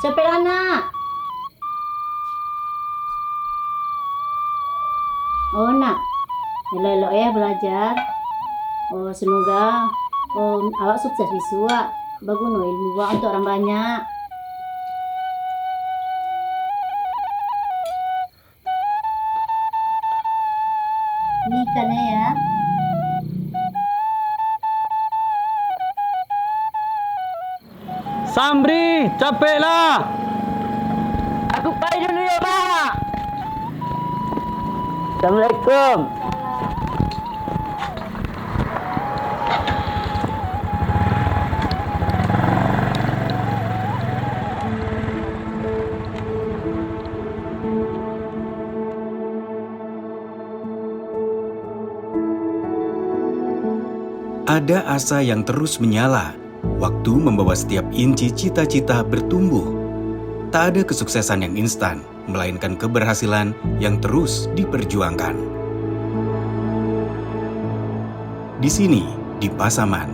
Capek anak. Oh nak, elok-elok ya belajar. Oh semoga awak sukses wisuda. Bagus no ilmu awak untuk orang banyak. Ini ikannya ya. Samri, capek lah. Aku pergi dulu ya, Pak. Assalamualaikum. Ada asa yang terus menyala. Waktu membawa setiap inci cita-cita bertumbuh. Tak ada kesuksesan yang instan, melainkan keberhasilan yang terus diperjuangkan. Di sini, di Pasaman,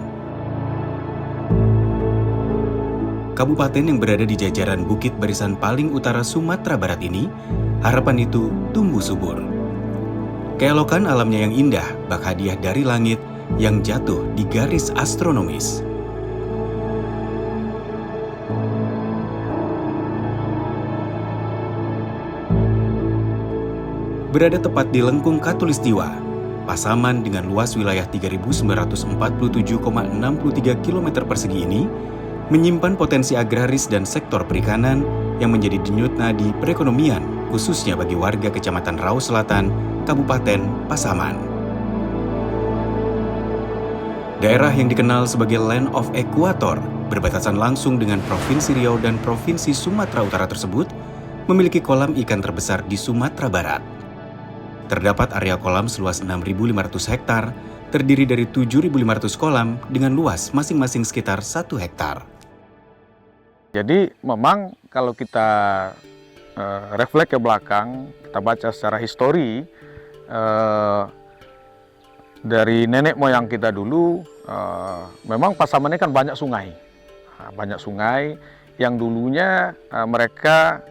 kabupaten yang berada di jajaran bukit barisan paling utara Sumatera Barat ini, harapan itu tumbuh subur. Keelokan alamnya yang indah, bak hadiah dari langit yang jatuh di garis astronomis. Berada tepat di lengkung Khatulistiwa, Pasaman dengan luas wilayah 3.947,63 km persegi ini menyimpan potensi agraris dan sektor perikanan yang menjadi denyut nadi perekonomian, khususnya bagi warga Kecamatan Rau Selatan, Kabupaten Pasaman. Daerah yang dikenal sebagai Land of Equator, berbatasan langsung dengan Provinsi Riau dan Provinsi Sumatera Utara tersebut, memiliki kolam ikan terbesar di Sumatera Barat. Terdapat area kolam seluas 6.500 hektar, terdiri dari 7.500 kolam dengan luas masing-masing sekitar 1 hektar. Jadi memang kalau kita refleks ke belakang, kita baca secara histori, dari nenek moyang kita dulu, memang Pasaman ini kan banyak sungai. Banyak sungai yang dulunya mereka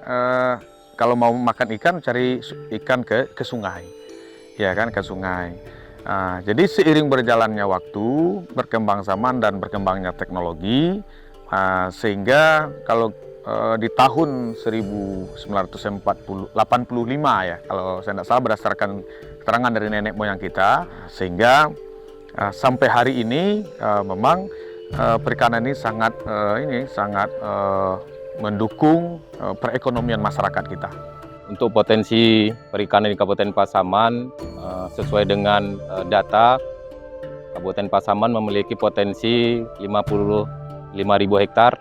kalau mau makan ikan, cari ikan ke sungai, ya kan, ke sungai. Jadi seiring berjalannya waktu, berkembang zaman dan berkembangnya teknologi, sehingga kalau di tahun 1985 ya, kalau saya tidak salah berdasarkan keterangan dari nenek moyang kita, sehingga sampai hari ini memang perikanan ini sangat mendukung perekonomian masyarakat kita. Untuk potensi perikanan di Kabupaten Pasaman, sesuai dengan data, Kabupaten Pasaman memiliki potensi 55.000 hektar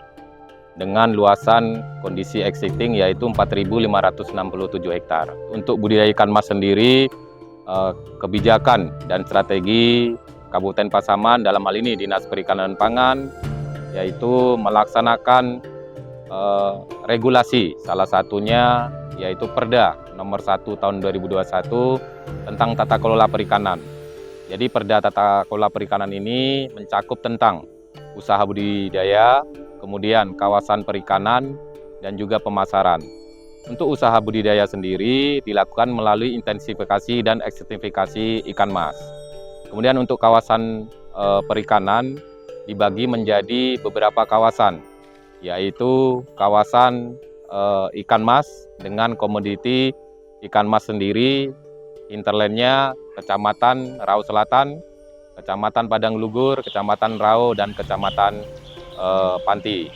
dengan luasan kondisi existing yaitu 4.567 hektar. Untuk budidaya ikan mas sendiri, kebijakan dan strategi Kabupaten Pasaman dalam hal ini Dinas Perikanan dan Pangan yaitu melaksanakan regulasi, salah satunya yaitu Perda nomor 1 tahun 2021 tentang tata kelola perikanan. Jadi Perda tata kelola perikanan ini mencakup tentang usaha budidaya, kemudian kawasan perikanan, dan juga pemasaran. Untuk usaha budidaya sendiri dilakukan melalui intensifikasi dan ekstensifikasi ikan mas. Kemudian untuk kawasan perikanan dibagi menjadi beberapa kawasan, yaitu kawasan ikan mas dengan komoditi ikan mas sendiri, hinterlandnya Kecamatan Rau Selatan, Kecamatan Padang Lugur, Kecamatan Rau, dan Kecamatan Panti.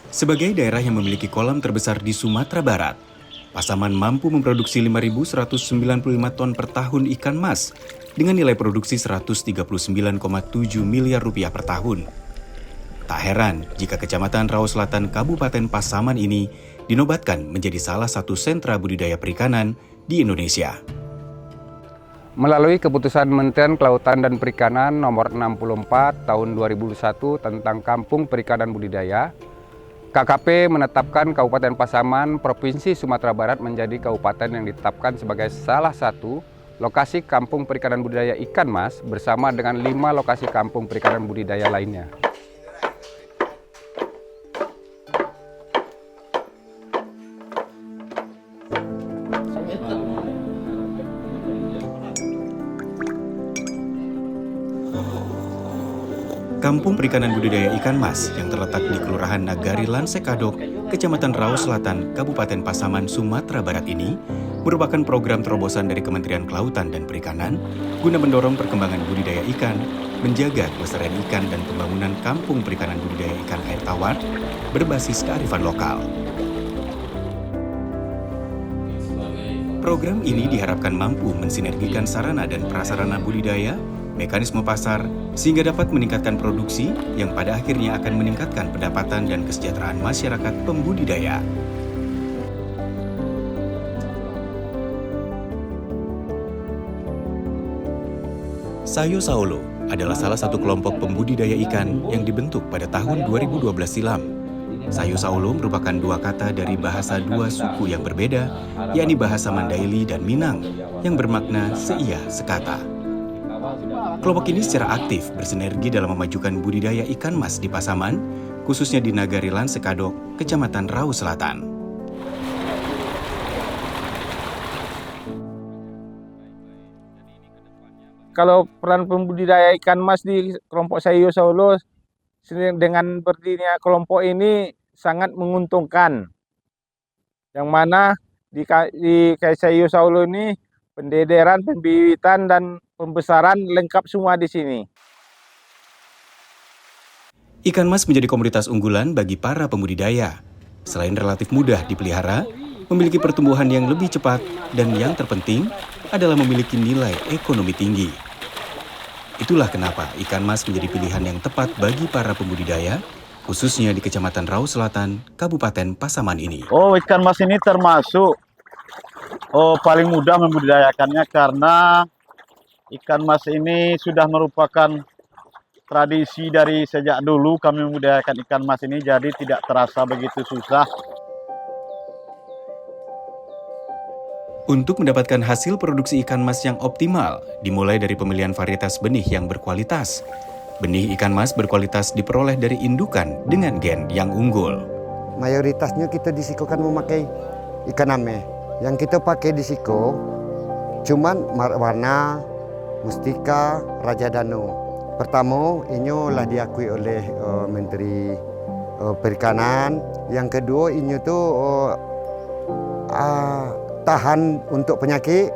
Sebagai daerah yang memiliki kolam terbesar di Sumatera Barat, Pasaman mampu memproduksi 5.195 ton per tahun ikan mas dengan nilai produksi 139,7 miliar rupiah per tahun. Tak heran jika Kecamatan Rau Selatan Kabupaten Pasaman ini dinobatkan menjadi salah satu sentra budidaya perikanan di Indonesia. Melalui keputusan Kementerian Kelautan dan Perikanan nomor 64 tahun 2001 tentang Kampung Perikanan Budidaya, KKP menetapkan Kabupaten Pasaman, Provinsi Sumatera Barat menjadi kabupaten yang ditetapkan sebagai salah satu lokasi kampung perikanan budidaya ikan mas bersama dengan 5 lokasi kampung perikanan budidaya lainnya. Kampung Perikanan Budidaya Ikan Mas yang terletak di Kelurahan Nagari Lansekadok, Kecamatan Rau Selatan, Kabupaten Pasaman, Sumatera Barat ini merupakan program terobosan dari Kementerian Kelautan dan Perikanan guna mendorong perkembangan budidaya ikan, menjaga kelestarian ikan dan pembangunan kampung perikanan budidaya ikan air tawar berbasis kearifan lokal. Program ini diharapkan mampu mensinergikan sarana dan prasarana budidaya, mekanisme pasar, sehingga dapat meningkatkan produksi yang pada akhirnya akan meningkatkan pendapatan dan kesejahteraan masyarakat pembudidaya. Sayo Saulo adalah salah satu kelompok pembudidaya ikan yang dibentuk pada tahun 2012 silam. Sayo Saulo merupakan dua kata dari bahasa dua suku yang berbeda, yakni bahasa Mandaili dan Minang, yang bermakna seia sekata. Kelompok ini secara aktif bersinergi dalam memajukan budidaya ikan mas di Pasaman, khususnya di Nagari Lansekadok, Kecamatan Rau Selatan. Kalau peran pembudidaya ikan mas di kelompok Sayo Saulo dengan berdirinya kelompok ini sangat menguntungkan. Yang mana di Sayo Saulo ini pendederan, pembibitan, dan pembesaran lengkap semua di sini. Ikan mas menjadi komoditas unggulan bagi para pembudidaya. Selain relatif mudah dipelihara, memiliki pertumbuhan yang lebih cepat, dan yang terpenting adalah memiliki nilai ekonomi tinggi. Itulah kenapa ikan mas menjadi pilihan yang tepat bagi para pembudidaya, khususnya di Kecamatan Rau Selatan, Kabupaten Pasaman ini. Ikan mas ini termasuk paling mudah membudidayakannya karena ikan mas ini sudah merupakan tradisi dari sejak dulu kami membudidayakan ikan mas ini, jadi tidak terasa begitu susah. Untuk mendapatkan hasil produksi ikan mas yang optimal, dimulai dari pemilihan varietas benih yang berkualitas. Benih ikan mas berkualitas diperoleh dari indukan dengan gen yang unggul. Mayoritasnya kita di Siko kan memakai ikan ame. Yang kita pakai di Siko cuman warna, mustika, Raja Dano. Pertama, ini lah diakui oleh Menteri Perikanan. Yang kedua, ini tuh tahan untuk penyakit.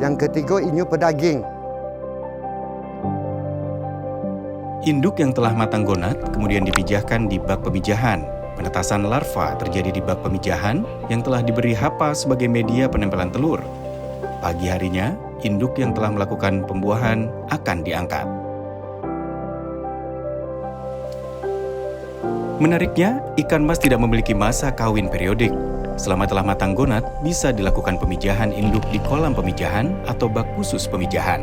Yang ketiga, ini pedaging. Induk yang telah matang gonat kemudian dipijahkan di bak pemijahan. Penetasan larva terjadi di bak pemijahan yang telah diberi hapa sebagai media penempelan telur. Pagi harinya, induk yang telah melakukan pembuahan akan diangkat. Menariknya, ikan mas tidak memiliki masa kawin periodik. Selama telah matang gonat, bisa dilakukan pemijahan induk di kolam pemijahan atau bak khusus pemijahan.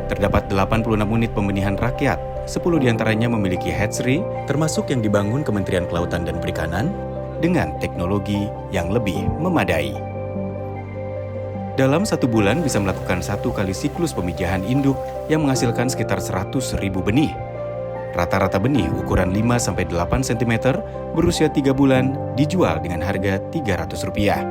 Terdapat 86 unit pembenihan rakyat, 10 diantaranya memiliki hatchery, termasuk yang dibangun Kementerian Kelautan dan Perikanan, dengan teknologi yang lebih memadai. Dalam 1 bulan bisa melakukan 1 kali siklus pemijahan induk yang menghasilkan sekitar 100.000 benih. Rata-rata benih ukuran 5-8 cm berusia 3 bulan dijual dengan harga Rp300.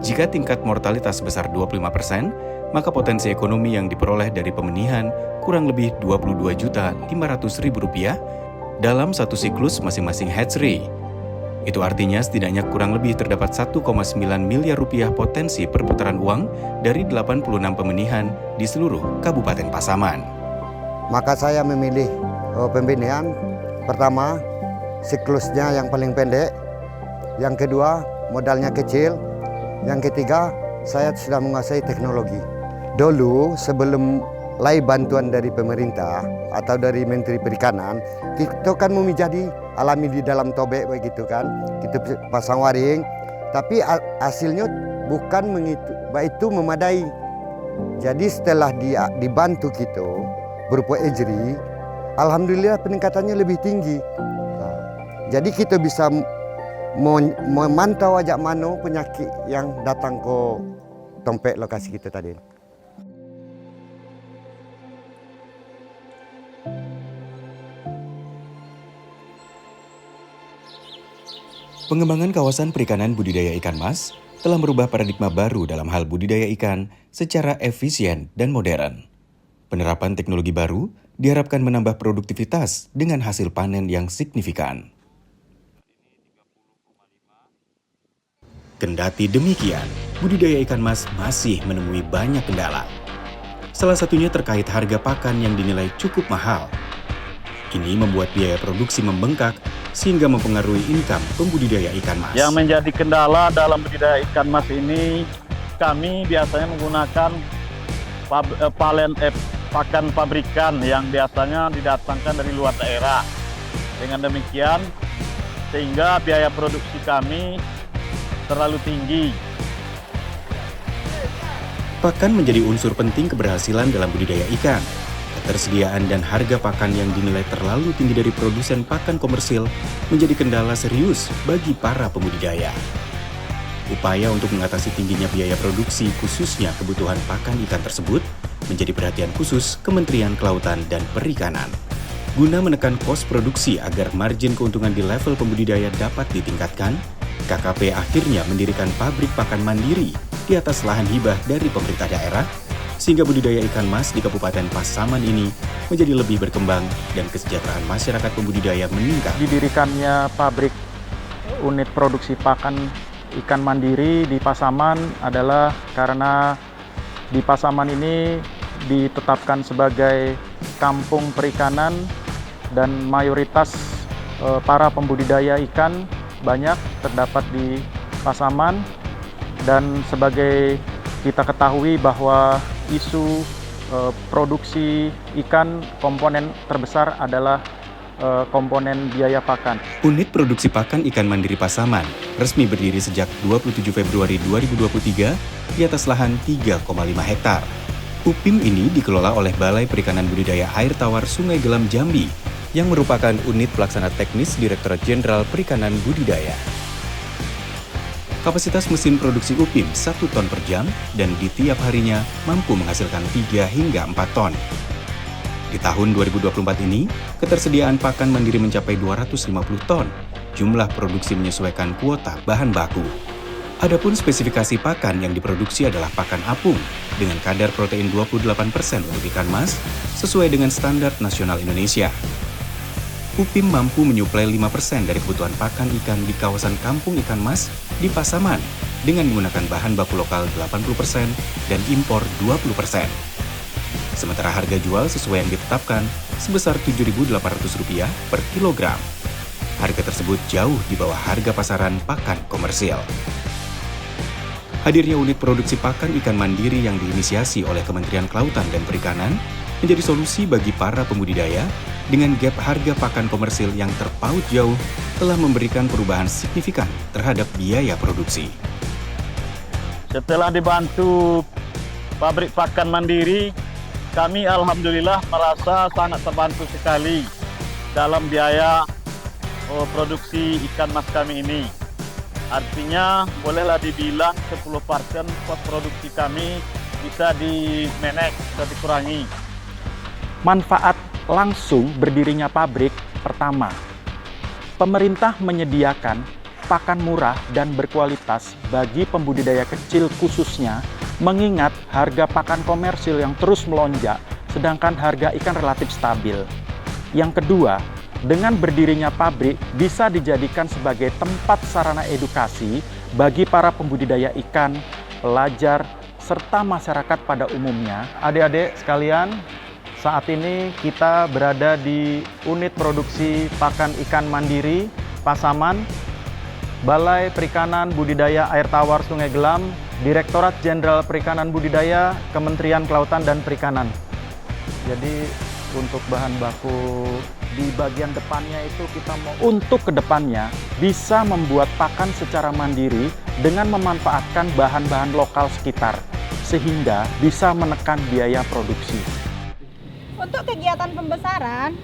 Jika tingkat mortalitas sebesar 25%, maka potensi ekonomi yang diperoleh dari pembenihan kurang lebih Rp22.500.000 dalam 1 siklus masing-masing hatchery. Itu artinya setidaknya kurang lebih terdapat Rp1,9 miliar potensi perputaran uang dari 86 pembenihan di seluruh Kabupaten Pasaman. Maka saya memilih pembenihan. Pertama, siklusnya yang paling pendek. Yang kedua, modalnya kecil. Yang ketiga, saya sudah menguasai teknologi. Dulu sebelum mulai bantuan dari pemerintah atau dari Menteri Perikanan, kita kan menjadi alami di dalam tobek begitu kan. Kita pasang waring, tapi hasilnya bukan itu memadai. Jadi setelah dibantu kita berupa ejri, alhamdulillah peningkatannya lebih tinggi. Jadi kita bisa memantau ajak mana penyakit yang datang ke tompek lokasi kita tadi. Pengembangan kawasan perikanan budidaya ikan mas telah merubah paradigma baru dalam hal budidaya ikan secara efisien dan modern. Penerapan teknologi baru diharapkan menambah produktivitas dengan hasil panen yang signifikan. Kendati demikian, budidaya ikan mas masih menemui banyak kendala. Salah satunya terkait harga pakan yang dinilai cukup mahal. Ini membuat biaya produksi membengkak sehingga mempengaruhi income pembudidaya ikan mas. Yang menjadi kendala dalam budidaya ikan mas ini, kami biasanya menggunakan pakan pabrikan yang biasanya didatangkan dari luar daerah. Dengan demikian, sehingga biaya produksi kami terlalu tinggi. Pakan menjadi unsur penting keberhasilan dalam budidaya ikan. Ketersediaan dan harga pakan yang dinilai terlalu tinggi dari produsen pakan komersil menjadi kendala serius bagi para pembudidaya. Upaya untuk mengatasi tingginya biaya produksi, khususnya kebutuhan pakan ikan tersebut, menjadi perhatian khusus Kementerian Kelautan dan Perikanan. Guna menekan kos produksi agar margin keuntungan di level pembudidaya dapat ditingkatkan, KKP akhirnya mendirikan pabrik pakan mandiri di atas lahan hibah dari pemerintah daerah, sehingga budidaya ikan mas di Kabupaten Pasaman ini menjadi lebih berkembang dan kesejahteraan masyarakat pembudidaya meningkat. Didirikannya pabrik unit produksi pakan ikan mandiri di Pasaman adalah karena di Pasaman ini ditetapkan sebagai kampung perikanan dan mayoritas para pembudidaya ikan banyak terdapat di Pasaman, dan sebagai kita ketahui bahwa isu produksi ikan komponen terbesar adalah komponen biaya pakan. Unit produksi pakan ikan mandiri Pasaman resmi berdiri sejak 27 Februari 2023 di atas lahan 3,5 hektar. UPIM ini dikelola oleh Balai Perikanan Budidaya Air Tawar Sungai Gelam Jambi yang merupakan unit pelaksana teknis Direktorat Jenderal Perikanan Budidaya. Kapasitas mesin produksi UPIM 1 ton per jam dan di tiap harinya mampu menghasilkan 3 hingga 4 ton. Di tahun 2024 ini, ketersediaan pakan mandiri mencapai 250 ton. Jumlah produksi menyesuaikan kuota bahan baku. Adapun spesifikasi pakan yang diproduksi adalah pakan apung dengan kadar protein 28% untuk ikan mas sesuai dengan standar nasional Indonesia. UPIM mampu menyuplai 5% dari kebutuhan pakan ikan di kawasan kampung ikan mas di Pasaman dengan menggunakan bahan baku lokal 80% dan impor 20%. Sementara harga jual sesuai yang ditetapkan sebesar Rp7.800 per kilogram. Harga tersebut jauh di bawah harga pasaran pakan komersil. Hadirnya unit produksi pakan ikan mandiri yang diinisiasi oleh Kementerian Kelautan dan Perikanan menjadi solusi bagi para pembudidaya dengan gap harga pakan komersil yang terpaut jauh telah memberikan perubahan signifikan terhadap biaya produksi. Setelah dibantu pabrik pakan mandiri, kami alhamdulillah merasa sangat terbantu sekali dalam biaya produksi ikan mas kami ini. Artinya bolehlah dibilang 10% kos produksi kami bisa di-manage, bisa dikurangi. Manfaat langsung berdirinya pabrik pertama, pemerintah menyediakan pakan murah dan berkualitas bagi pembudidaya kecil khususnya, mengingat harga pakan komersil yang terus melonjak, sedangkan harga ikan relatif stabil. Yang kedua, dengan berdirinya pabrik bisa dijadikan sebagai tempat sarana edukasi bagi para pembudidaya ikan, pelajar, serta masyarakat pada umumnya. Adik-adik sekalian, saat ini kita berada di unit produksi pakan ikan mandiri Pasaman, Balai Perikanan Budidaya Air Tawar Sungai Gelam, Direktorat Jenderal Perikanan Budidaya, Kementerian Kelautan dan Perikanan. Jadi untuk bahan baku di bagian depannya itu kita mau untuk kedepannya bisa membuat pakan secara mandiri dengan memanfaatkan bahan-bahan lokal sekitar, sehingga bisa menekan biaya produksi. Untuk kegiatan pembesaran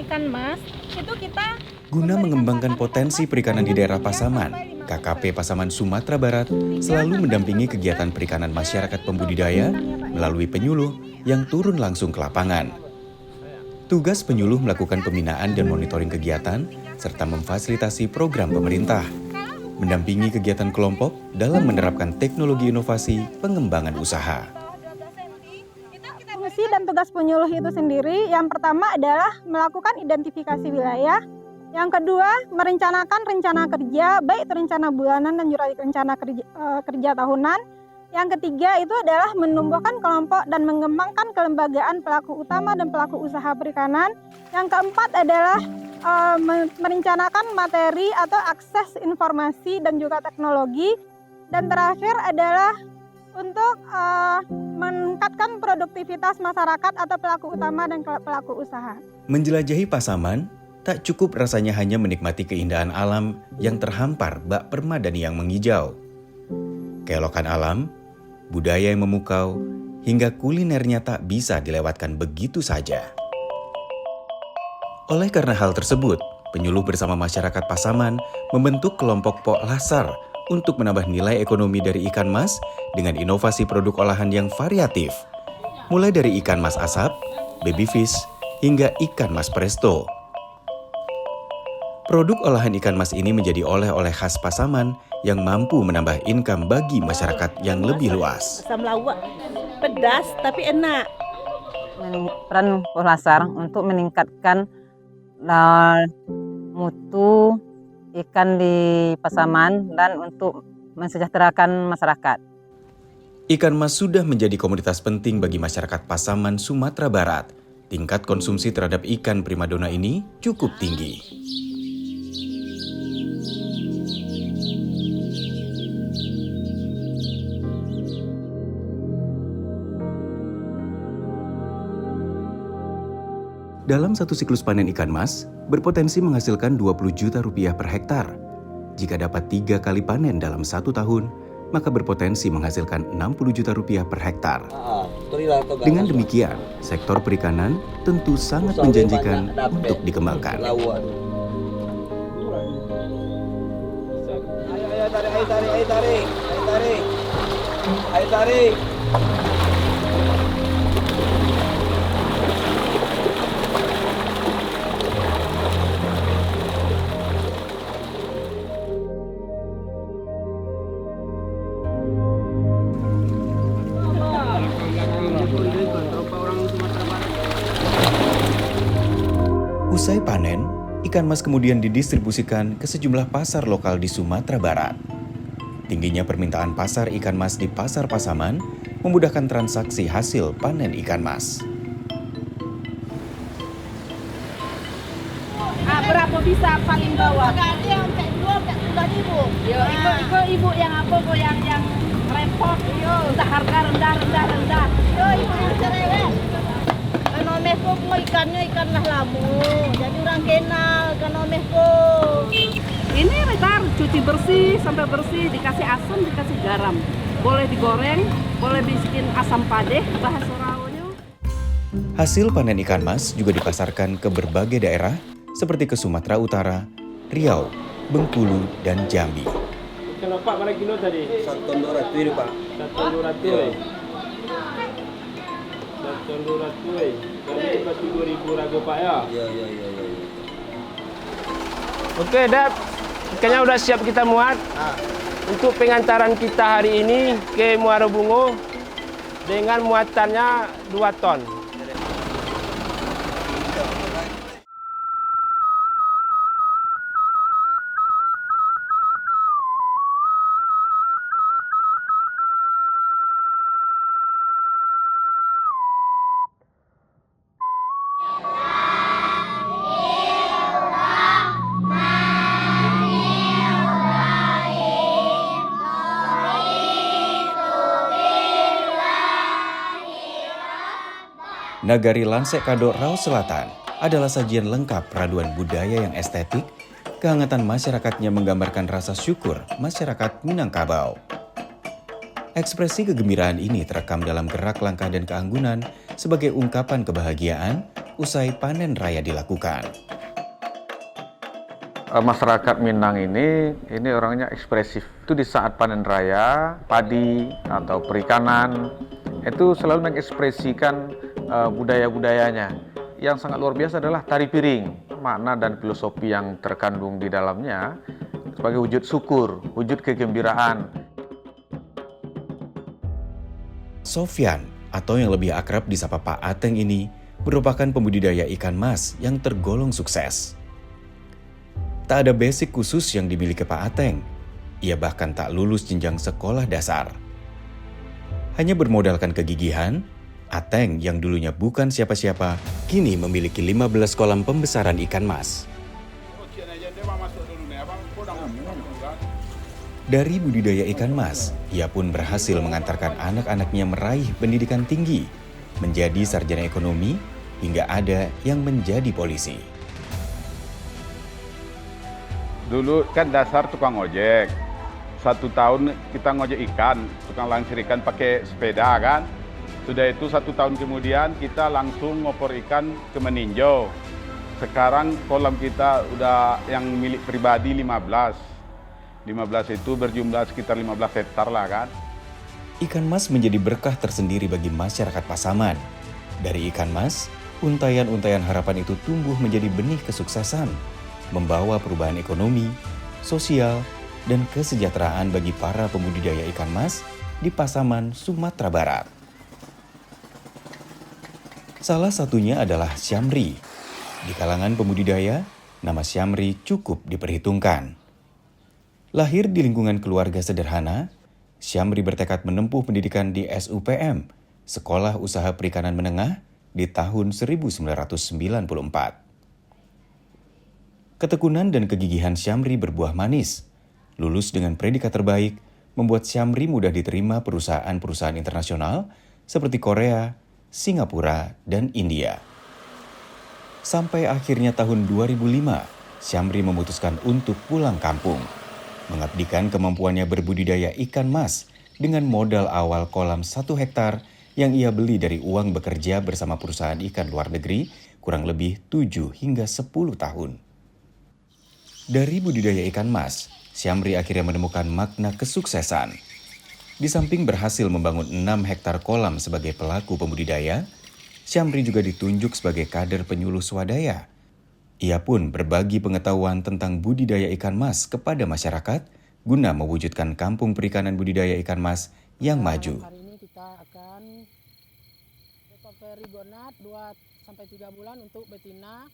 ikan mas, itu kita Guna mengembangkan potensi perikanan di daerah Pasaman, KKP Pasaman Sumatera Barat selalu mendampingi kegiatan perikanan masyarakat pembudidaya melalui penyuluh yang turun langsung ke lapangan. Tugas penyuluh melakukan pembinaan dan monitoring kegiatan serta memfasilitasi program pemerintah. mendampingi kegiatan kelompok dalam menerapkan teknologi inovasi pengembangan usaha. Fungsi dan tugas penyuluh itu sendiri, yang pertama adalah melakukan identifikasi wilayah, yang kedua merencanakan rencana kerja, baik itu rencana bulanan dan juga rencana kerja tahunan. Yang ketiga itu adalah menumbuhkan kelompok dan mengembangkan kelembagaan pelaku utama dan pelaku usaha perikanan. Yang keempat adalah merencanakan materi atau akses informasi dan juga teknologi. Dan terakhir adalah untuk meningkatkan produktivitas masyarakat atau pelaku utama dan pelaku usaha. Menjelajahi Pasaman, tak cukup rasanya hanya menikmati keindahan alam yang terhampar bak permadani yang menghijau. Keelokan alam, budaya yang memukau, hingga kulinernya tak bisa dilewatkan begitu saja. Oleh karena hal tersebut, penyuluh bersama masyarakat Pasaman membentuk kelompok Pok Lasar untuk menambah nilai ekonomi dari ikan mas dengan inovasi produk olahan yang variatif. Mulai dari ikan mas asap, baby fish, hingga ikan mas presto. Produk olahan ikan mas ini menjadi oleh-oleh khas Pasaman yang mampu menambah income bagi masyarakat yang lebih luas. Asam lawak, pedas tapi enak. Peran Pok Lasar untuk meningkatkan mutu ikan di Pasaman dan untuk mensejahterakan masyarakat. Ikan mas sudah menjadi komoditas penting bagi masyarakat Pasaman, Sumatera Barat. Tingkat konsumsi terhadap ikan primadona ini cukup tinggi. Dalam satu siklus panen ikan mas, berpotensi menghasilkan 20 juta rupiah per hektar. Jika dapat 3 kali panen dalam 1 tahun, maka berpotensi menghasilkan 60 juta rupiah per hektar. Dengan demikian, sektor perikanan tentu sangat menjanjikan untuk dikembangkan. Ayo tarik. Usai panen, ikan mas kemudian didistribusikan ke sejumlah pasar lokal di Sumatera Barat. Tingginya permintaan pasar ikan mas di Pasar Pasaman memudahkan transaksi hasil panen ikan mas. Berapa bisa paling bawah? Ada yang cek 2, cek 3.000. Ikut ibu yang apa kok yang repot. Entah harga rendah. Ibu yang cerewet. Kanomeh kok ikannya ikan lah lamu. Jadi orang kenal kanomeh kok. Ini ntar cuci bersih sampai bersih, dikasih asam, dikasih garam. Boleh digoreng, boleh bikin asam padeh, bahasa Rawonya. Hasil panen ikan mas juga dipasarkan ke berbagai daerah seperti ke Sumatera Utara, Riau, Bengkulu, dan Jambi. Kenapa berapa kilo tadi? 1.200 ini Pak. 1.200. 1.200. Jadi pasti 2.000 ragu Pak ya? Iya. Oke, Dap. Ikannya udah siap kita muat. Untuk pengantaran kita hari ini ke Muara Bungo dengan muatannya 2 ton. Nagari Lansek Kado Raus Selatan adalah sajian lengkap peraduan budaya yang estetik, kehangatan masyarakatnya menggambarkan rasa syukur masyarakat Minangkabau. Ekspresi kegembiraan ini terekam dalam gerak langkah dan keanggunan sebagai ungkapan kebahagiaan usai panen raya dilakukan. Masyarakat Minang ini orangnya ekspresif. Itu di saat panen raya, padi atau perikanan, itu selalu mengekspresikan budaya-budayanya. Yang sangat luar biasa adalah tari piring. Makna dan filosofi yang terkandung di dalamnya sebagai wujud syukur, wujud kegembiraan. Sofyan, atau yang lebih akrab disapa Pak Ateng ini, merupakan pembudidaya ikan mas yang tergolong sukses. Tak ada basic khusus yang dimiliki Pak Ateng. Ia bahkan tak lulus jenjang sekolah dasar. Hanya bermodalkan kegigihan, Ateng yang dulunya bukan siapa-siapa, kini memiliki 15 kolam pembesaran ikan mas. Dari budidaya ikan mas, ia pun berhasil mengantarkan anak-anaknya meraih pendidikan tinggi, menjadi sarjana ekonomi, hingga ada yang menjadi polisi. Dulu kan dasar tukang ojek. 1 tahun kita ngojek ikan, tukang langsir ikan pakai sepeda kan. Sudah itu 1 tahun kemudian kita langsung ngopor ikan ke meninjau. Sekarang kolam kita udah yang milik pribadi 15. 15 itu berjumlah sekitar 15 hektar lah kan. Ikan mas menjadi berkah tersendiri bagi masyarakat Pasaman. Dari ikan mas, untayan-untayan harapan itu tumbuh menjadi benih kesuksesan, membawa perubahan ekonomi, sosial, dan kesejahteraan bagi para pembudidaya ikan mas di Pasaman, Sumatera Barat. Salah satunya adalah Syamri. Di kalangan pembudidaya, nama Syamri cukup diperhitungkan. Lahir di lingkungan keluarga sederhana, Syamri bertekad menempuh pendidikan di SUPM, Sekolah Usaha Perikanan Menengah, di tahun 1994. Ketekunan dan kegigihan Syamri berbuah manis. Lulus dengan predikat terbaik, membuat Syamri mudah diterima perusahaan-perusahaan internasional seperti Korea, Singapura, dan India. Sampai akhirnya tahun 2005, Syamri memutuskan untuk pulang kampung, mengabdikan kemampuannya berbudidaya ikan mas dengan modal awal kolam 1 hektar yang ia beli dari uang bekerja bersama perusahaan ikan luar negeri kurang lebih 7 hingga 10 tahun. Dari budidaya ikan mas, Syamri akhirnya menemukan makna kesuksesan. Di samping berhasil membangun 6 hektar kolam sebagai pelaku pembudidaya, Syamri juga ditunjuk sebagai kader penyuluh swadaya. Ia pun berbagi pengetahuan tentang budidaya ikan mas kepada masyarakat guna mewujudkan kampung perikanan budidaya ikan mas yang maju. Hari ini kita akan peribonat 2-3 bulan untuk betina.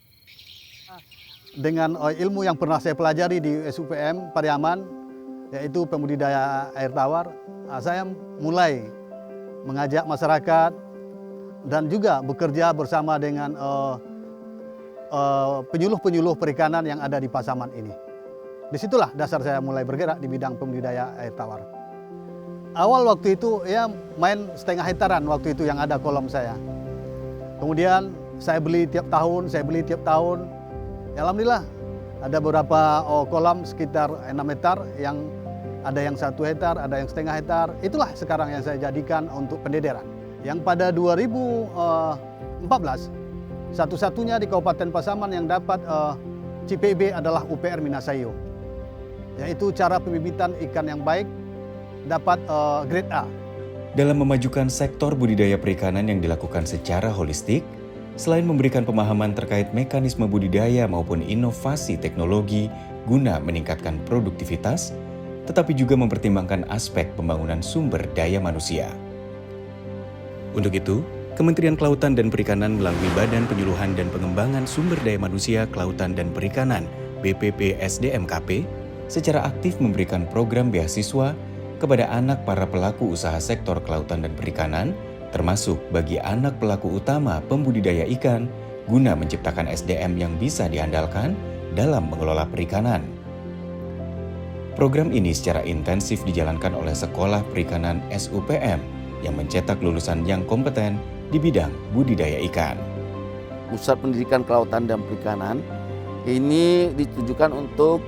Dengan ilmu yang pernah saya pelajari di SUPM Pariaman, yaitu pembudidaya air tawar, saya mulai mengajak masyarakat dan juga bekerja bersama dengan penyuluh-penyuluh perikanan yang ada di Pasaman ini. Disitulah dasar saya mulai bergerak di bidang pembudidaya air tawar. Awal waktu itu ya main 0,5 hektaran waktu itu yang ada kolam saya. Kemudian saya beli tiap tahun. Ya, alhamdulillah ada beberapa kolam sekitar 6 hektar, yang ada yang 1 hektar, ada yang 0,5 hektar. Itulah sekarang yang saya jadikan untuk pendederan. Yang pada 2014 satu-satunya di Kabupaten Pasaman yang dapat CPB adalah UPR Minasayo, yaitu cara pembibitan ikan yang baik dapat grade A. Dalam memajukan sektor budidaya perikanan yang dilakukan secara holistik, selain memberikan pemahaman terkait mekanisme budidaya maupun inovasi teknologi guna meningkatkan produktivitas, tetapi juga mempertimbangkan aspek pembangunan sumber daya manusia. Untuk itu, Kementerian Kelautan dan Perikanan melalui Badan Penyuluhan dan Pengembangan Sumber Daya Manusia Kelautan dan Perikanan (BPPSDMKP) secara aktif memberikan program beasiswa kepada anak para pelaku usaha sektor kelautan dan perikanan, termasuk bagi anak pelaku utama pembudidaya ikan, guna menciptakan SDM yang bisa diandalkan dalam mengelola perikanan. Program ini secara intensif dijalankan oleh Sekolah Perikanan SUPM yang mencetak lulusan yang kompeten di bidang budidaya ikan. Pusat Pendidikan Kelautan dan Perikanan ini ditujukan untuk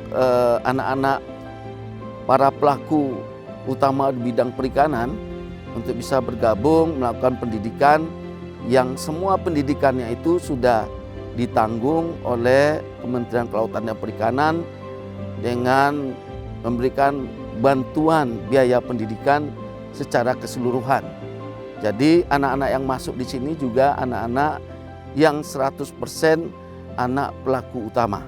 anak-anak para pelaku utama di bidang perikanan untuk bisa bergabung melakukan pendidikan yang semua pendidikannya itu sudah ditanggung oleh Kementerian Kelautan dan Perikanan dengan memberikan bantuan biaya pendidikan secara keseluruhan. Jadi anak-anak yang masuk di sini juga anak-anak yang 100% anak pelaku utama.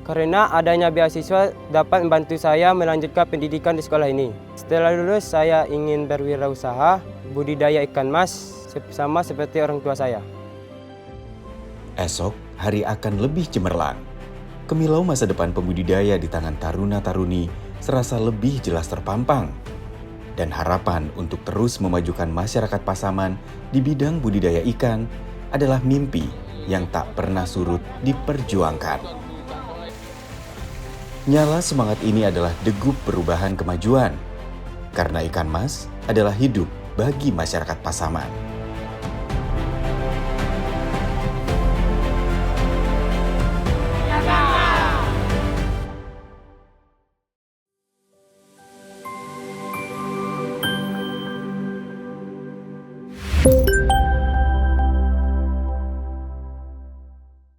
Karena adanya beasiswa dapat membantu saya melanjutkan pendidikan di sekolah ini. Setelah lulus, saya ingin berwirausaha budidaya ikan mas sama seperti orang tua saya. Esok, hari akan lebih cemerlang. Kemilau masa depan pembudidaya di tangan taruna-taruni serasa lebih jelas terpampang. Dan harapan untuk terus memajukan masyarakat Pasaman di bidang budidaya ikan adalah mimpi yang tak pernah surut diperjuangkan. Nyala semangat ini adalah degup perubahan kemajuan, karena ikan mas adalah hidup bagi masyarakat Pasaman.